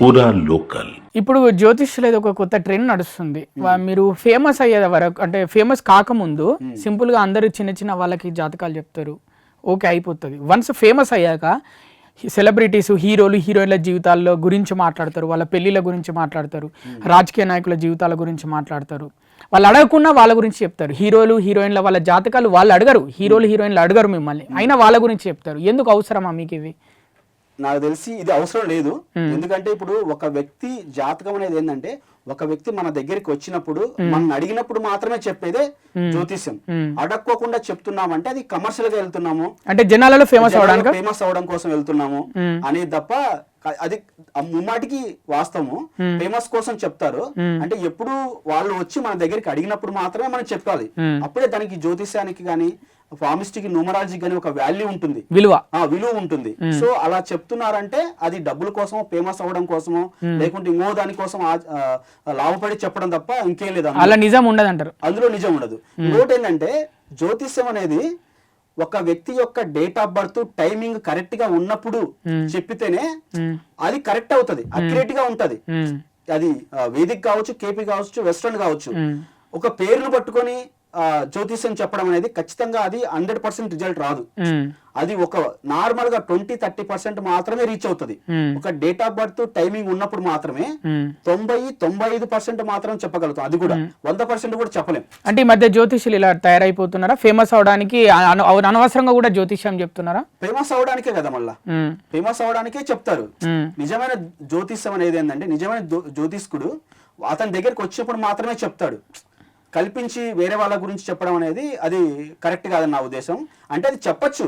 పూరా లోకల్. ఇప్పుడు జ్యోతిష్యులు ఏదో ఒక కొత్త ట్రెండ్ నడుస్తుంది. మీరు ఫేమస్ అయ్యే వరకు, అంటే ఫేమస్ కాకముందు సింపుల్ గా అందరూ చిన్న చిన్న వాళ్ళకి జాతకాలు చెప్తారు, ఓకే అయిపోతుంది. వన్స్ ఫేమస్ అయ్యాక సెలబ్రిటీస్, హీరోలు, హీరోయిన్ల జీవితాల్లో గురించి మాట్లాడతారు, వాళ్ళ పెళ్లిళ్ళ గురించి మాట్లాడతారు, రాజకీయ నాయకుల జీవితాల గురించి మాట్లాడతారు. వాళ్ళు అడగకుండా వాళ్ళ గురించి చెప్తారు. హీరోలు, హీరోయిన్ల వాళ్ళ జాతకాలు వాళ్ళు అడగరు, హీరోలు, హీరోయిన్లు అడగరు మిమ్మల్ని, అయినా వాళ్ళ గురించి చెప్తారు. ఎందుకు అవసరమా మీకు ఇవి? నాకు తెలిసి ఇది అవసరం లేదు. ఎందుకంటే ఇప్పుడు ఒక వ్యక్తి జాతకం అనేది ఏంటంటే, ఒక వ్యక్తి మన దగ్గరికి వచ్చినప్పుడు మనం అడిగినప్పుడు మాత్రమే చెప్పేదే జ్యోతిష్యం. అడక్కోకుండా చెప్తున్నామంటే అది కమర్షియల్ గా వెళ్తున్నాము, అంటే జనాలలో ఫేమస్ అవడం కోసం వెళ్తున్నాము అనేది తప్ప అది ముమ్మాటికి వాస్తవము. ఫేమస్ కోసం చెప్తారు అంటే ఎప్పుడు వాళ్ళు వచ్చి మన దగ్గరికి అడిగినప్పుడు మాత్రమే మనం చెప్పాలి. అప్పుడే దానికి జ్యోతిష్యానికి గానీ ఫార్మిస్టిక్ న్యూమరాలజీ గానీ ఒక వాల్యూ ఉంటుంది, విలువ ఉంటుంది. సో అలా చెప్తున్నారంటే అది డబ్బుల కోసమో, ఫేమస్ అవ్వడం కోసమో, లేకుంటే ఇంకో దానికోసం లాభపడి చెప్పడం తప్ప ఇంకేం లేదు. అలా నిజం ఉండదు అంటారు, అందులో నిజం ఉండదు. ఇంకోటి ఏంటంటే జ్యోతిష్యం అనేది ఒక వ్యక్తి యొక్క date of birth timing correct గా ఉన్నప్పుడు చెప్పితేనే అది కరెక్ట్ అవుతుంది, అక్యురేట్ గా ఉంటది. అది వేదిక్ కావచ్చు, కేపీ కావచ్చు, వెస్టర్న్ కావచ్చు. ఒక పేరును పట్టుకొని జ్యోతిష్యం చెప్పడం అనేది ఖచ్చితంగా అది 100% రిజల్ట్ రాదు. అది ఒక నార్మల్ గా 20-30% మాత్రమే రీచ్ అవుతుంది. ఒక డేట్ ఆఫ్ బర్త్ టైమింగ్ ఉన్నప్పుడు మాత్రమే 90-95% మాత్రం చెప్పగలుగుతాం. అది కూడా 100% కూడా చెప్పలేం. అంటే ఈ మధ్య జ్యోతిష్యులు ఇలా తయారైపోతున్నారా? ఫేమస్ అవడానికి అనవసరంగా కూడా జ్యోతిష్యం చెప్తున్నారా? ఫేమస్ అవడానికే కదా, మళ్ళా ఫేమస్ అవడానికే చెప్తారు. నిజమైన జ్యోతిష్యం అనేది ఏంటంటే, నిజమైన జ్యోతిష్కుడు అతని దగ్గరికి వచ్చినప్పుడు మాత్రమే చెప్తాడు. కల్పించి వేరే వాళ్ళ గురించి చెప్పడం అనేది అది కరెక్ట్ కాదని నా ఉద్దేశం. అంటే అది చెప్పొచ్చు,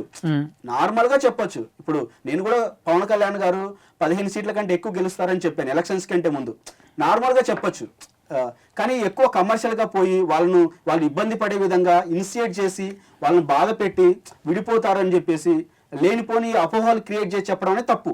నార్మల్ గా చెప్పొచ్చు. ఇప్పుడు నేను కూడా పవన్ కళ్యాణ్ గారు 15 సీట్ల కంటే ఎక్కువ గెలుస్తారని చెప్పాను ఎలక్షన్స్ కంటే ముందు, నార్మల్ గా చెప్పొచ్చు. కానీ ఎక్కువ కమర్షియల్ గా పోయి వాళ్ళు ఇబ్బంది పడే విధంగా ఇనిషియేట్ చేసి వాళ్ళని బాధ పెట్టి విడిపోతారని చెప్పేసి లేనిపోని అపోహలు క్రియేట్ చేసి చెప్పడం అనేది తప్పు.